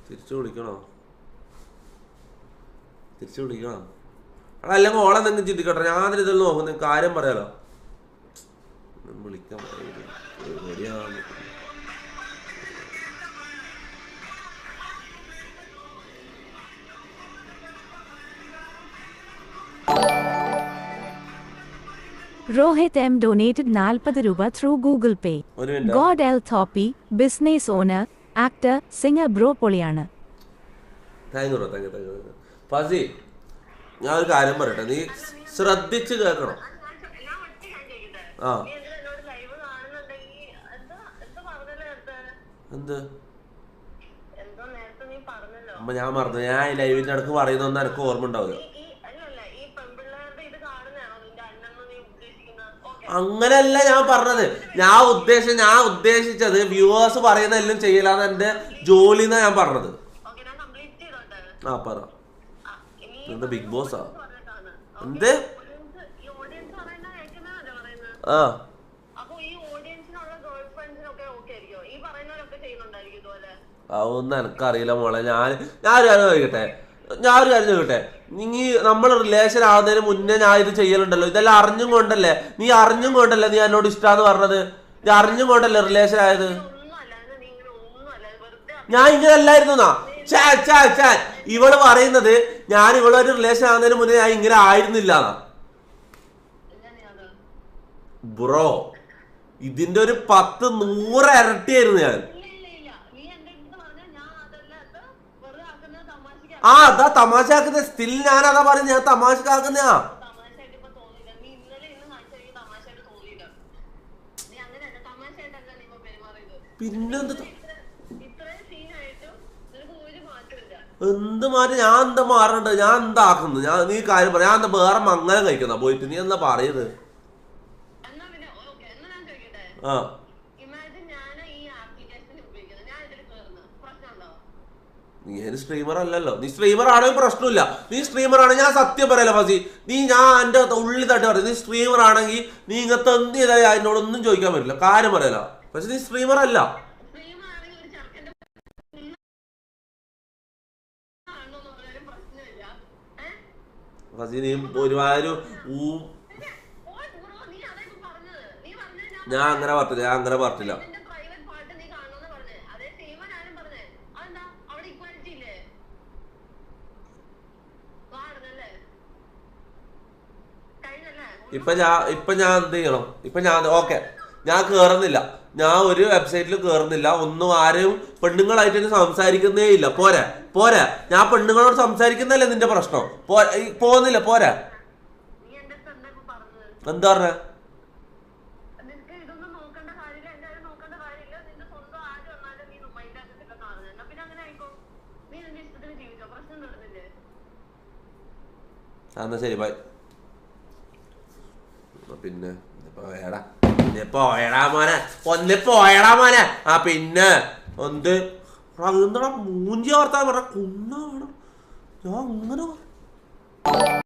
തിരിച്ചു വിളിക്കണോ? തിരിച്ചു വിളിക്കണോ? എടാ അല്ലെങ്കിൽ ഓളെ എന്തെങ്കിലും ചിന്തിക്കട്ടെ. ഞാനിതിൽ ഇതെല്ലാം നോക്കുന്ന കാര്യം പറയാലോ. വിളിക്കാൻ റെഡിയാണ്. Rohit M donated 40 rupees through Google Pay. God L Thoppy, business owner, actor, singer bro പൊളിയാണ്. Thank you. ഫസി, ഞാൻ ഒരു കാര്യം പറയട്ടെ, നീ ശ്രദ്ധിച്ച് കേൾക്കണം. എന്ത് അമ്മ ഞാൻ മറന്നു. ഞാൻ ഈ ലൈവിന്റെ അടുക്ക് പറയുന്നൊന്നും എനിക്ക് ഓർമ്മ ഉണ്ടാവില്ല. അങ്ങനെയല്ല ഞാൻ പറഞ്ഞത്. ഞാൻ ഉദ്ദേശിച്ചത് വ്യൂവേഴ്സ് പറയുന്ന എല്ലാം ചെയ്യലാന്ന് എന്റെ ജോലി എന്നാ ഞാൻ പറഞ്ഞത്. ആ പറ. എന്താ ബിഗ് ബോസാ? എന്ത്? ആ അതൊന്നും എനിക്കറിയില്ല മോളെ. ഞാനൊരു കാര്യം ചോദിക്കട്ടെ. നീ നമ്മൾ റിലേഷൻ ആവുന്നതിന് മുന്നേ ഞാൻ ഇത് ചെയ്യലുണ്ടല്ലോ. ഇതെല്ലാം അറിഞ്ഞും കൊണ്ടല്ലേ നീ എന്നോട് ഇഷ്ടാന്ന് പറഞ്ഞത്. ഇത് അറിഞ്ഞും കൊണ്ടല്ലേ റിലേഷൻ ആയത്. ഞാൻ ഇങ്ങനെ അല്ലായിരുന്നു. ഇവള് പറയുന്നത് ഞാൻ ഇവളൊരു റിലേഷൻ ആവുന്നതിന് മുന്നേ ഞാൻ ഇങ്ങനെ ആയിരുന്നില്ല. ബ്രോ, ഇതിന്റെ ഒരു 10-100 ഇരട്ടിയായിരുന്നു ഞാൻ. അതാ തമാശാക്കുന്ന. സ്റ്റിൽ ഞാൻ അതാ പറയുന്നത്, ഞാൻ തമാശക്കാക്കുന്ന. പിന്നെന്ത് എന്ത് മാറ്റം? ഞാൻ എന്താ മാറണ്ട്? ഞാൻ എന്താക്കുന്നു? നീ കാര്യം പറ. ഞാൻ എന്താ വേറെ മംഗലം കഴിക്കുന്ന പോയിട്ട്? നീ എന്താ പറയുന്നത്? ആ നീ സ്ട്രീമർ അല്ലല്ലോ. നീ സ്ട്രീമർ ആണെങ്കിൽ പ്രശ്നമില്ല. നീ സ്ട്രീമർ ആണെങ്കിൽ ഞാൻ സത്യം പറയല ഫസി. ഞാൻ എന്റെ ഉള്ളിൽ തട്ടി പറയും. നീ സ്ട്രീമർ ആണെങ്കിൽ നീ ഇങ്ങനത്തെ എന്ത് ചെയ്താൽ അതിനോടൊന്നും ചോദിക്കാൻ പറ്റില്ല. കാര്യം പറയല. പക്ഷെ നീ സ്ട്രീമർ അല്ല. ഫസി നീ ഒരുപാട് ഞാൻ അങ്ങനെ പറഞ്ഞില്ല. ഇപ്പൊ ഞാൻ എന്ത് ചെയ്യണം? ഓക്കെ, ഞാൻ കേറുന്നില്ല. ഞാൻ ഒരു വെബ്സൈറ്റിൽ കേറുന്നില്ല. ഒന്നും ആരെയും പെണ്ണുങ്ങളായിട്ട് സംസാരിക്കുന്നേ ഇല്ല. പോരാ ഞാൻ പെണ്ണുങ്ങളോട് സംസാരിക്കുന്നല്ലേ നിന്റെ പ്രശ്നം? പോകുന്നില്ല. പോരാ. എന്താ പറഞ്ഞ? എന്നാ ശരി, ബൈ. പിന്നെ പോയടാ മോനെ. ആ പിന്നെ എന്ത് അതെന്താ മൂഞ്ചി വർത്താൻ പറഞ്ഞ കുണ്ണ ഞാൻ അങ്ങനെ